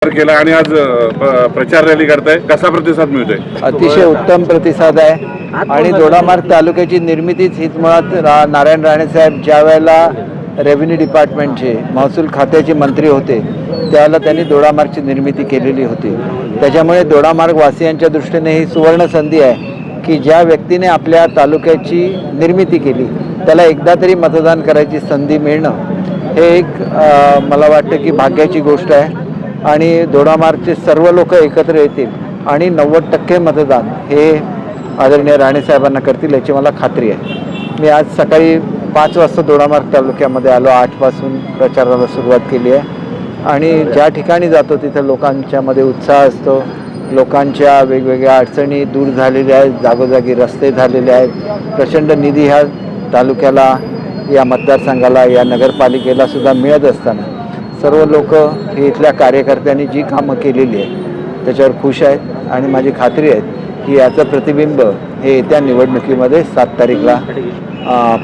केला आणि आज प्रचार रॅली करताय, कसा प्रतिसाद मिळतोय? अतिशय उत्तम प्रतिसाद आहे आणि दोडामार्ग तालुक्याची निर्मितीच हीच मुळात नारायण राणे साहेब ज्या वेळेला रेव्हेन्यू डिपार्टमेंटचे महसूल खात्याचे मंत्री होते त्यावेळेला त्यांनी दोडामार्गची निर्मिती केलेली होती. त्याच्यामुळे दोडामार्ग वासियांच्या दृष्टीने ही सुवर्ण संधी आहे की ज्या व्यक्तीने आपल्या तालुक्याची निर्मिती केली त्याला एकदा तरी मतदान करायची संधी मिळणं हे एक मला वाटतं की भाग्याची गोष्ट आहे आणि दोडामार्गचे सर्व लोक एकत्र येतील आणि 90% मतदान हे आदरणीय राणेसाहेबांना करतील याची मला खात्री आहे. मी आज सकाळी 5 वाजता दोडामार्ग तालुक्यामध्ये आलो. 8 पासून प्रचाराला सुरुवात केली आहे आणि ज्या ठिकाणी जातो तिथं लोकांच्यामध्ये उत्साह असतो. लोकांच्या वेगवेगळ्या अडचणी दूर झालेल्या आहेत, जागोजागी रस्ते झालेले आहेत. प्रचंड निधी ह्या तालुक्याला, या मतदारसंघाला, या नगरपालिकेला सुद्धा मिळत असताना सर्व लोक हे इथल्या कार्यकर्त्यांनी जी कामं केलेली आहेत त्याच्यावर खुश आहेत आणि माझी खात्री आहे की याचं प्रतिबिंब हे येत्या निवडणुकीमध्ये 7 तारीखला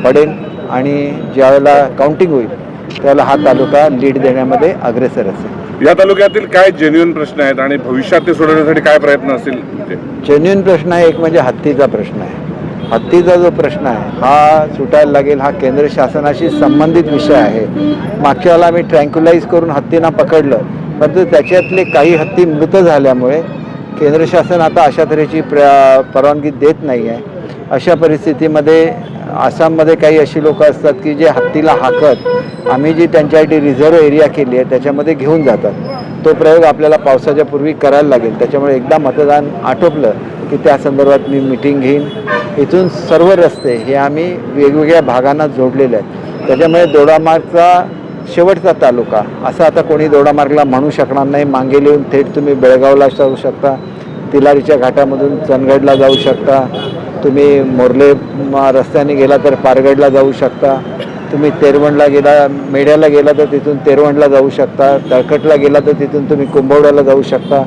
पडेल आणि ज्यावेळेला काउंटिंग होईल त्यावेळेला हा तालुका लीड देण्यामध्ये अग्रेसर असेल. या तालुक्यातील काय जेन्युइन प्रश्न आहेत आणि भविष्यात ते सोडवण्यासाठी काय प्रयत्न असतील? जेन्युइन प्रश्न आहे एक म्हणजे हत्तीचा प्रश्न आहे. हत्तीचा जो प्रश्न आहे हा सुटायला लागेल. हा केंद्र शासनाशी संबंधित विषय आहे. मागच्या वेळेला आम्ही ट्रँक्युलाइज करून हत्तींना पकडलं, परंतु त्याच्यातले काही हत्ती मृत झाल्यामुळे केंद्र शासन आता अशा तऱ्हेची परवानगी देत नाही आहे. अशा परिस्थितीमध्ये आसाममध्ये काही अशी लोक असतात की जे हत्तीला हाकत आम्ही जी त्यांच्यासाठी रिझर्व एरिया केली आहे त्याच्यामध्ये घेऊन जातात. तो प्रयोग आपल्याला पावसाच्या पूर्वी करायला लागेल. त्याच्यामुळे एकदा मतदान आटोपलं की त्या संदर्भात मी मिटिंग घेईन. इथून सर्व रस्ते हे आम्ही वेगवेगळ्या भागांना जोडलेले आहेत. त्याच्यामुळे दोडामार्गचा शेवटचा तालुका असं आता कोणी दोडामार्गला म्हणू शकणार नाही. मांगेली येऊन थेट तुम्ही बेळगावला जाऊ शकता, तिलारीच्या घाटामधून चंदगडला जाऊ शकता, तुम्ही मोर्ले रस्त्याने गेला तर पारगडला जाऊ शकता, तुम्ही तेरवणला गेला, मेढ्याला गेला तर तिथून तेरवणला जाऊ शकता, तळकटला गेला तर तिथून तुम्ही कुंभवड्याला जाऊ शकता.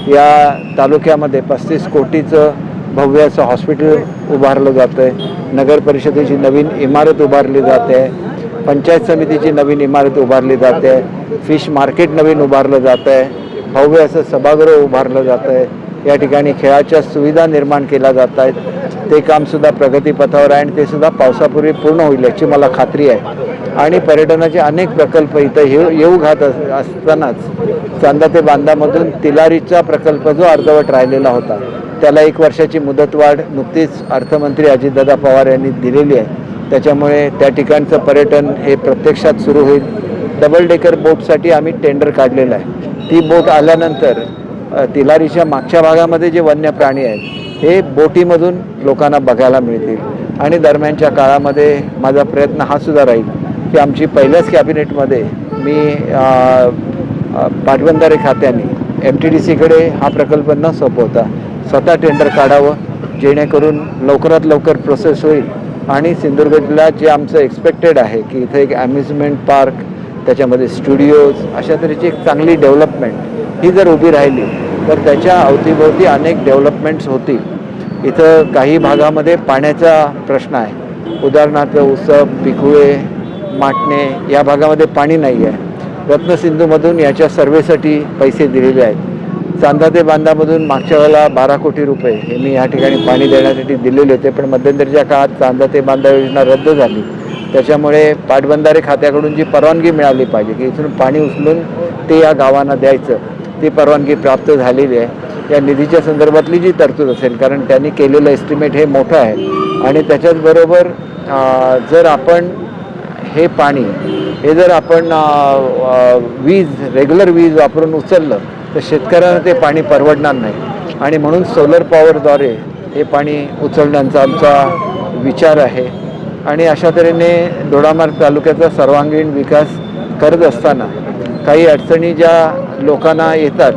या तालुक्यामध्ये 35 कोटीचं भव्य असं हॉस्पिटल उभारलं जातं आहे. नगर परिषदेची नवीन इमारत उभारली जाते आहे. पंचायत समितीची नवीन इमारत उभारली जाते आहे. फिश मार्केट नवीन उभारलं जातं आहे. भव्य असं सभागृह उभारलं जातं आहे. या ठिकाणी खेळाच्या सुविधा निर्माण केल्या जात आहेत. ते कामसुद्धा प्रगतीपथावर आहे आणि ते सुद्धा पावसापूर्वी पूर्ण होईल याची मला खात्री आहे. आणि पर्यटनाचे अनेक प्रकल्प इथं येऊ घात असतानाच चांदा ते बांधामधून तिलारीचा प्रकल्प जो अर्धवट राहिलेला होता त्याला 1 वर्षाची मुदतवाढ नुकतीच अर्थमंत्री अजितदादा पवार यांनी दिलेली आहे. त्याच्यामुळे त्या ठिकाणचं पर्यटन हे प्रत्यक्षात सुरू होईल. डबल डेकर बोटसाठी आम्ही टेंडर काढलेलं आहे. ती बोट आल्यानंतर तिलारीच्या मागच्या भागामध्ये जे वन्य प्राणी आहेत हे बोटीमधून लोकांना बघायला मिळतील. आणि दरम्यानच्या काळामध्ये माझा प्रयत्न हा सुद्धा राहील की आमची पहिल्याच कॅबिनेटमध्ये मी पाटबंधारे खात्याने MTDCकडे हा प्रकल्प न सोपवता स्वतः टेंडर काढावं जेणेकरून लवकरात लवकर प्रोसेस होईल आणि सिंधुदुर्गला जे आमचं एक्सपेक्टेड आहे की इथे एक अम्युजमेंट पार्क, त्याच्यामध्ये स्टुडिओज, अशा तऱ्हेची एक चांगली डेव्हलपमेंट ही जर उभी राहिली तर त्याच्या अवतीभोवती अनेक डेव्हलपमेंट्स होतील. इथं काही भागामध्ये पाण्याचा प्रश्न आहे. उदाहरणार्थ उसप, पिकुळे, माटणे या भागामध्ये पाणी नाही आहे. रत्नसिंधूमधून याच्या सर्वेसाठी पैसे दिलेले आहेत. चांदा ते बांधामधून मागच्या वेळेला 12 कोटी रुपये हे मी या ठिकाणी पाणी देण्यासाठी दिलेले होते, पण मध्यंतरीच्या काळात चांदा ते बांधा योजना रद्द झाली. त्याच्यामुळे पाटबंधारे खात्याकडून जी परवानगी मिळाली पाहिजे की इथून पाणी उचलून ते या गावांना द्यायचं, ती परवानगी प्राप्त झालेली आहे. या निधीच्या संदर्भातली जी तरतूद असेल, कारण त्यांनी केलेलं एस्टिमेट हे मोठं आहे आणि त्याच्याचबरोबर जर आपण हे पाणी हे जर आपण रेग्युलर वीज वापरून उचललं तर शेतकऱ्यांना ते पाणी परवडणार नाही आणि म्हणून सोलर पॉवरद्वारे हे पाणी उचलण्याचा आमचा विचार आहे. आणि अशा तऱ्हेने दोडामार्ग तालुक्याचा सर्वांगीण विकास करत असताना काही अडचणी ज्या लोकांना येतात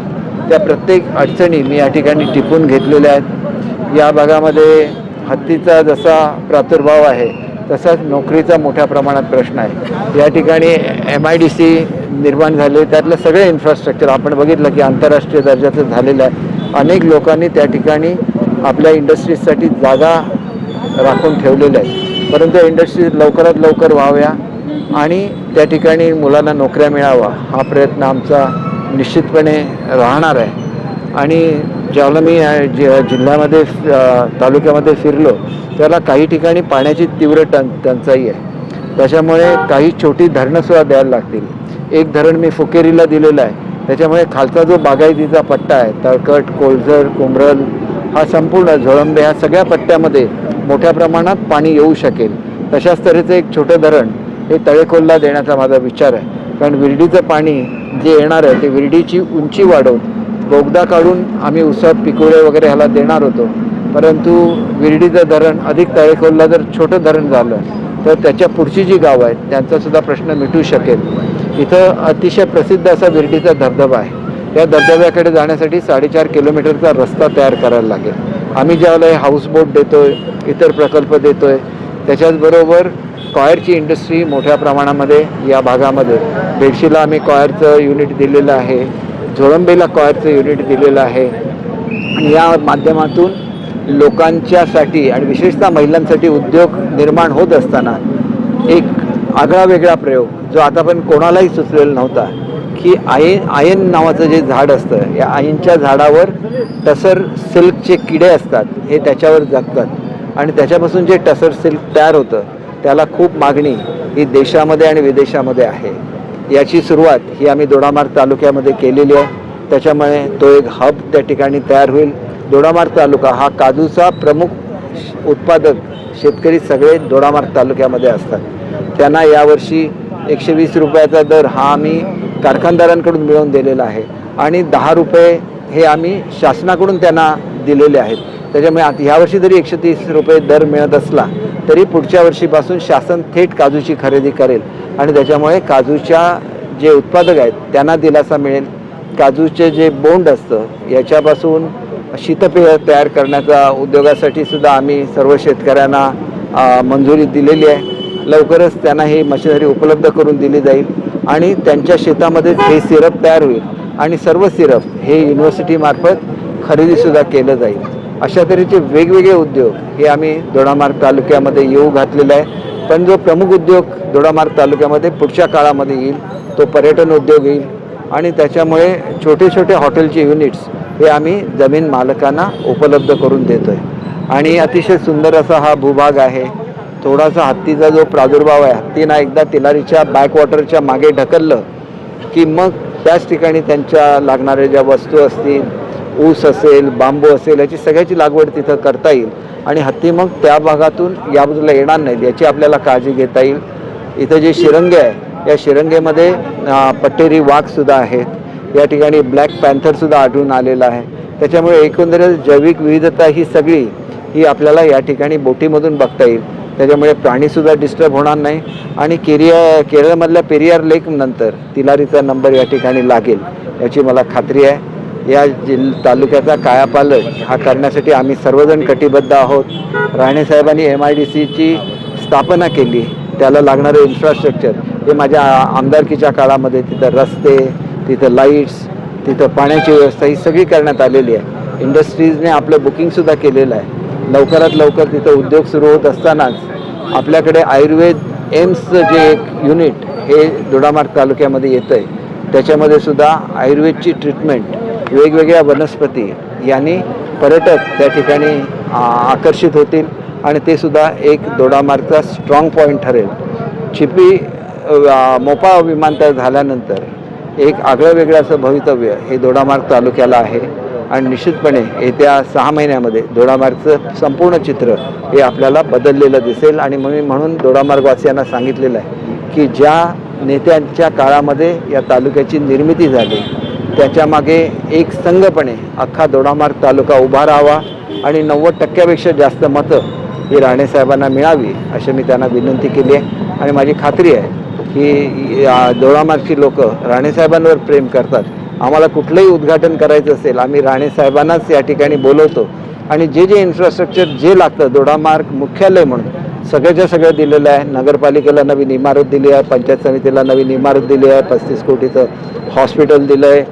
त्या प्रत्येक अडचणी मी या ठिकाणी टिपून घेतलेल्या आहेत. या भागामध्ये हत्तीचा जसा प्रादुर्भाव आहे तसाच नोकरीचा मोठ्या प्रमाणात प्रश्न आहे. या ठिकाणी MIDC निर्माण झाले, त्यातलं सगळे इन्फ्रास्ट्रक्चर आपण बघितलं की आंतरराष्ट्रीय दर्जाचं झालेलं आहे. अनेक लोकांनी त्या ठिकाणी आपल्या इंडस्ट्रीजसाठी जागा राखून ठेवलेल्या आहेत, परंतु इंडस्ट्रीज लवकरात लवकर व्हाव्या आणि त्या ठिकाणी मुलांना नोकऱ्या मिळावा हा प्रयत्न आमचा निश्चितपणे राहणार आहे. आणि ज्यावेळेला मी जिल्ह्यामध्ये तालुक्यामध्ये फिरलो त्याला काही ठिकाणी पाण्याची तीव्र टंचाई आहे. त्याच्यामुळे काही छोटी धरणंसुद्धा द्यायला लागतील. एक धरण मी फुकेरीला दिलेलं आहे. त्याच्यामुळे खालचा जो बागायतीचा पट्टा आहे, तळकट, कोळझर, कुंभरल, हा संपूर्ण झोळंबे, ह्या सगळ्या पट्ट्यामध्ये मोठ्या प्रमाणात पाणी येऊ शकेल. तशाच तऱ्हेचं एक छोटं धरण हे तळेकोलला देण्याचा माझा विचार आहे. कारण विरडीचं पाणी जे येणार आहे ते विरडीची उंची वाढवून बोगदा काढून आम्ही उसप, पिकुळे वगैरे ह्याला देणार होतो. परंतु विरडीचं धरण अधिक तळेकोलला जर छोटं धरण झालं तर त्याच्या पुढची जी गावं आहेत त्यांचासुद्धा प्रश्न मिटू शकेल. इथं अतिशय प्रसिद्ध असा विरडीचा धबधबा आहे. या धबधब्याकडे जाण्यासाठी 4.5 किलोमीटरचा रस्ता तयार करायला लागेल. आम्ही ज्यावेळेला हाऊसबोट देतोय, इतर प्रकल्प देतोय, त्याच्याचबरोबर कॉयरची इंडस्ट्री मोठ्या प्रमाणामध्ये या भागामध्ये, बेडशीला आम्ही कॉयरचं युनिट दिलेलं आहे, झोळंबेला कॉयरचं युनिट दिलेलं आहे. आणि या माध्यमातून लोकांच्यासाठी आणि विशेषतः महिलांसाठी उद्योग निर्माण होत असताना एक आगळा वेगळा प्रयोग जो आतापर्यंत कोणालाही सुचलेला नव्हता की आयन नावाचं जे झाड असतं, या आयनच्या झाडावर टसर सिल्कचे किडे असतात, हे त्याच्यावर जगतात आणि त्याच्यापासून जे टसर सिल्क तयार होतं त्याला खूप मागणी ही देशामध्ये आणि विदेशामध्ये आहे. याची सुरुवात ही आम्ही दोडामार्ग तालुक्यामध्ये केलेली आहे. त्याच्यामुळे तो एक हब त्या ठिकाणी तयार होईल. दोडामार्ग तालुका हा काजूचा प्रमुख उत्पादक शेतकरी सगळे दोडामार्ग तालुक्यामध्ये असतात. त्यांना यावर्षी 120 रुपयाचा दर हा आम्ही कारखानदारांकडून मिळवून दिलेला आहे आणि 10 रुपये हे आम्ही शासनाकडून त्यांना दिलेले आहेत. त्याच्यामुळे आता ह्यावर्षी जरी 130 रुपये दर मिळत असला तरी पुढच्या वर्षीपासून शासन थेट काजूची खरेदी करेल आणि त्याच्यामुळे काजूच्या जे उत्पादक आहेत त्यांना दिलासा मिळेल. काजूचे जे बोंड असतं याच्यापासून शीतपेय तयार करण्याचा उद्योगासाठी सुद्धा आम्ही सर्व शेतकऱ्यांना मंजुरी दिलेली आहे. लवकरच त्यांना ही मशिनरी उपलब्ध करून दिली जाईल आणि त्यांच्या शेतामध्ये हे सिरप तयार होईल आणि सर्व सिरप हे युनिव्हर्सिटीमार्फत खरेदीसुद्धा केलं जाईल. अशा तऱ्हेचे वेगवेगळे उद्योग हे आम्ही दोडामार्ग तालुक्यामध्ये येऊ घातलेला आहे. पण जो प्रमुख उद्योग दोडामार्ग तालुक्यामध्ये पुढच्या काळामध्ये येईल तो पर्यटन उद्योग येईल आणि त्याच्यामुळे छोटे छोटे हॉटेलचे युनिट्स हे आम्ही जमीन मालकांना उपलब्ध करून देतो आहे. आणि अतिशय सुंदर असा हा भूभाग आहे. थोडासा हत्तीचा जो प्रादुर्भाव आहे, हत्तीनं एकदा तिलारीच्या बॅकवॉटरच्या मागे ढकललं की मग त्याच ठिकाणी त्यांच्या लागणाऱ्या ज्या वस्तू असतील, ऊस असेल, बांबू असेल, याची सगळ्याची लागवड तिथं करता येईल आणि हत्ती मग त्या भागातून या बाजूला येणार नाहीत याची आपल्याला काळजी घेता येईल. इथं जे शिरंगे आहे या शिरंगेमध्ये पट्टेरी वाघसुद्धा आहेत. या ठिकाणी ब्लॅक पॅन्थरसुद्धा आढळून आलेला आहे. त्याच्यामुळे एकंदरीत जैविक विविधता ही सगळी ही आपल्याला या ठिकाणी बोटीमधून बघता येईल. त्याच्यामुळे प्राणीसुद्धा डिस्टर्ब होणार नाही आणि केरळमधल्या पेरियार लेक नंतर तिलारीचा नंबर या ठिकाणी लागेल याची मला खात्री आहे. या तालुक्याचा कायापालट हा करण्यासाठी आम्ही सर्वजण कटिबद्ध आहोत. राणेसाहेबांनी MIDCची स्थापना केली, त्याला लागणारं इन्फ्रास्ट्रक्चर हे माझ्या आमदारकीच्या काळामध्ये तिथं रस्ते, तिथं लाईट्स, तिथं पाण्याची व्यवस्था ही सगळी करण्यात आलेली आहे. इंडस्ट्रीजने आपलं बुकिंगसुद्धा केलेलं आहे. लवकरात लवकर तिथं उद्योग सुरू होत असतानाच आपल्याकडे आयुर्वेद एम्सचं जे एक युनिट हे दोडामार्ग तालुक्यामध्ये येतं आहे. त्याच्यामध्ये सुद्धा आयुर्वेदची ट्रीटमेंट, वेगवेगळ्या वनस्पती यांनी पर्यटक त्या ठिकाणी आकर्षित होतील आणि ते सुद्धा एक दोडामार्गचा स्ट्रॉंग पॉईंट ठरेल. चिपी मोपा विमानतळ झाल्यानंतर एक आगळं वेगळं असं भवितव्य हे दोडामार्ग तालुक्याला आहे आणि निश्चितपणे येत्या 6 महिन्यामध्ये दोडामार्गचं संपूर्ण चित्र हे आपल्याला बदललेलं दिसेल. आणि म्हणून दोडामार्गवासियांना सांगितलेलं आहे की ज्या नेत्यांच्या काळामध्ये या तालुक्याची निर्मिती झाली त्याच्यामागे एक संघपणे अख्खा दोडामार्ग तालुका उभा राहावा आणि 90% जास्त मतं ही राणेसाहेबांना मिळावी अशी मी त्यांना विनंती केली आहे. आणि माझी खात्री आहे की दोडामार्गची लोक राणेसाहेबांवर प्रेम करतात. आम्हाला कुठलंही उद्घाटन करायचं असेल आम्ही राणेसाहेबांनाच या ठिकाणी बोलवतो आणि जे जे इन्फ्रास्ट्रक्चर जे लागतं दोडामार्ग मुख्यालय म्हणून सगळ्याच्या सगळं दिलेलं आहे. नगरपालिकेला नवीन इमारत दिली आहे, पंचायत समितीला नवीन इमारत दिली आहे, 35 कोटीचं हॉस्पिटल दिलं आहे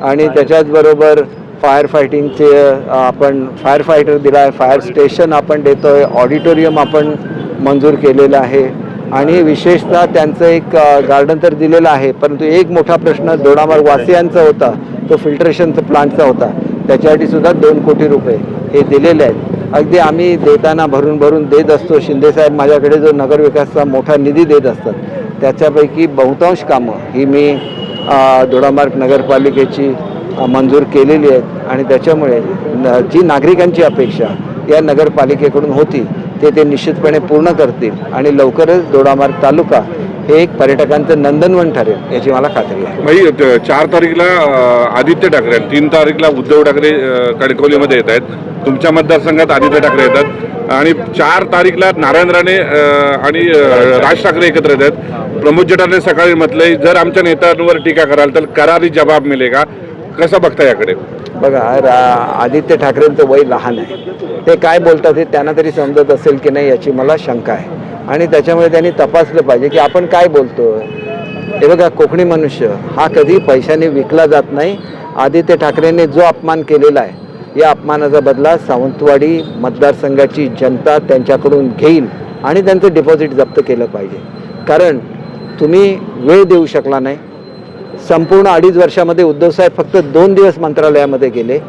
आणि त्याच्याचबरोबर फायर फायटिंगचे आपण फायर फायटर दिला आहे, फायर स्टेशन आपण देतो आहे, ऑडिटोरियम आपण मंजूर केलेलं आहे आणि विशेषतः त्यांचं एक गार्डन तर दिलेलं आहे, परंतु एक मोठा प्रश्न दोडामार्ग वासियांचा होता, तो फिल्ट्रेशनचा प्लांटचा होता. त्याच्यासाठी सुद्धा 2 कोटी रुपये हे दिलेले आहेत. अगदी आम्ही देताना भरून भरून देत असतो. शिंदेसाहेब माझ्याकडे जो नगरविकासचा मोठा निधी देत असतात, त्याच्यापैकी बहुतांश कामं ही मी दोडामार्ग नगरपालिकेची मंजूर केलेली आहेत आणि त्याच्यामुळे जी नागरिकांची अपेक्षा या नगरपालिकेकडून होती ते निश्चितपणे पूर्ण करतील आणि लवकरच दोडामार्ग तालुका हे एक पर्यटकांचं नंदनवन ठरेल याची मला खात्री आहे. भाई 4 तारीखला आदित्य ठाकरे, 3 तारीखला उद्धव ठाकरे कणकवलीमध्ये येत आहेत. तुमच्या मतदारसंघात आदित्य ठाकरे येतात आणि 4 तारीखला नारायण राणे आणि राज ठाकरे एकत्र येत आहेत. प्रमोद जठारने सकाळी म्हटलंय, जर आमच्या नेत्यांवर टीका कराल तर करारी जबाब मिळेगा. कसं बघता याकडे? बघा, आदित्य ठाकरेंचं वय लहान आहे. ते काय बोलतात हे त्यांना तरी समजत असेल की नाही याची मला शंका आहे आणि त्याच्यामुळे त्यांनी तपासलं पाहिजे की आपण काय बोलतो. हे बघा, कोकणी मनुष्य हा कधी पैशाने विकला जात नाही. आदित्य ठाकरेंनी जो अपमान केलेला आहे या अपमानाचा बदला सावंतवाडी मतदारसंघाची जनता त्यांच्याकडून घेईल आणि त्यांचं डिपॉझिट जप्त केलं पाहिजे. कारण तुम्ही वेळ देऊ शकला नाही. संपूर्ण 2.5 वर्षामध्ये उद्धवसाहेब फक्त 2 दिवस मंत्रालयामध्ये गेले.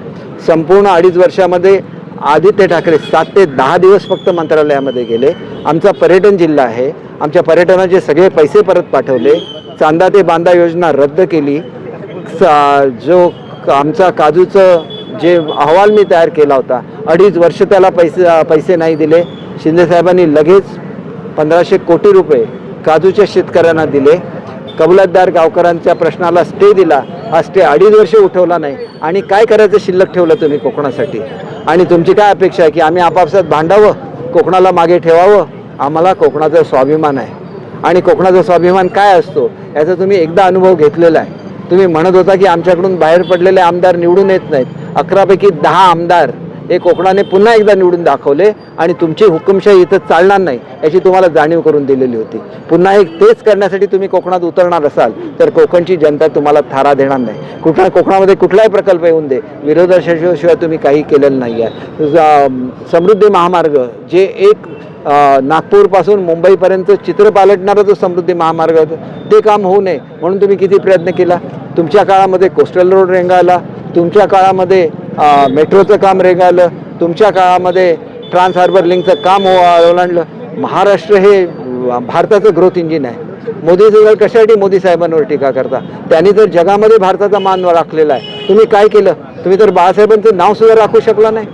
संपूर्ण 2.5 वर्षामध्ये आदित्य ठाकरे 7 ते 10 दिवस फक्त मंत्रालयामध्ये गेले. आमचा पर्यटन जिल्हा आहे, आमच्या पर्यटनाचे सगळे पैसे परत पाठवले. चांदा ते बांदा योजना रद्द केली. जो आमचा काजूचं जे अहवाल मी तयार केला होता 2.5 वर्ष त्याला पैसे नाही दिले. शिंदेसाहेबांनी लगेच 1500 कोटी रुपये काजूच्या शेतकऱ्यांना दिले. कबलातदार गावकऱ्यांच्या प्रश्नाला स्टे दिला. हा स्टे 2.5 वर्ष उठवला नाही. आणि काय करायचं शिल्लक ठेवलं तुम्ही कोकणासाठी? आणि तुमची काय अपेक्षा आहे की आम्ही आपापसात भांडावं, कोकणाला मागे ठेवावं? आम्हाला कोकणाचा स्वाभिमान आहे आणि कोकणाचा स्वाभिमान काय असतो याचा तुम्ही एकदा अनुभव घेतलेला आहे. तुम्ही म्हणत होता की आमच्याकडून बाहेर पडलेले आमदार निवडून येत नाहीत. 11 पैकी 10 आमदार हे कोकणाने पुन्हा एकदा निवडून दाखवले आणि तुमची हुकुमशाही इथं चालणार नाही याची तुम्हाला जाणीव करून दिलेली होती. पुन्हा एक तेच करण्यासाठी तुम्ही कोकणात उतरणार असाल तर कोकणची जनता तुम्हाला थारा देणार नाही. कोकणामध्ये कुठलाही प्रकल्प येऊन दे, विरोधाशिवाय तुम्ही काही केलेलं नाही आहे. समृद्धी महामार्ग जे एक नागपूरपासून मुंबईपर्यंत चित्र पालटणारा जो समृद्धी महामार्ग होता ते काम होऊ नये म्हणून तुम्ही किती प्रयत्न केला. तुमच्या काळामध्ये कोस्टल रोड रेंगाळला, तुमच्या काळामध्ये मेट्रोचं काम रेंगाळलं, तुमच्या काळामध्ये ट्रान्स हार्बर लिंकचं काम ओलांडलं. महाराष्ट्र हे भारताचं ग्रोथ इंजिन आहे. मोदी साहेब कशासाठी मोदी साहेबांवर टीका करता? त्यांनी तर जगामध्ये भारताचा मान राखलेला आहे. तुम्ही काय केलं? तुम्ही तर बाळासाहेबांचं नाव सुद्धा राखू शकला नाही.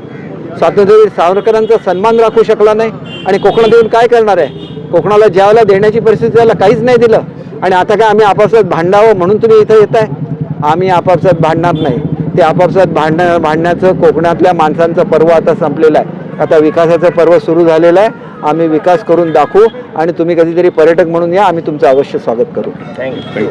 स्वातंत्र्यवीर सावरकरांचा सन्मान राखू शकला नाही. आणि कोकणात येऊन काय करणार आहे? कोकणाला ज्यावेळेला देण्याची परिस्थिती त्याला काहीच नाही दिलं. आणि आता काय आम्ही आपापसात भांडावं म्हणून तुम्ही इथं येत आहे? आम्ही आपापसात भांडणार नाही. ते आपापसात भांडण्याचं कोकणातल्या माणसांचं पर्व आता संपलेलं आहे. आता विकासाचं पर्व सुरू झालेलं आहे. आम्ही विकास करून दाखवू आणि तुम्ही कधीतरी पर्यटक म्हणून या, आम्ही तुमचं अवश्य स्वागत करू. थँक्यू.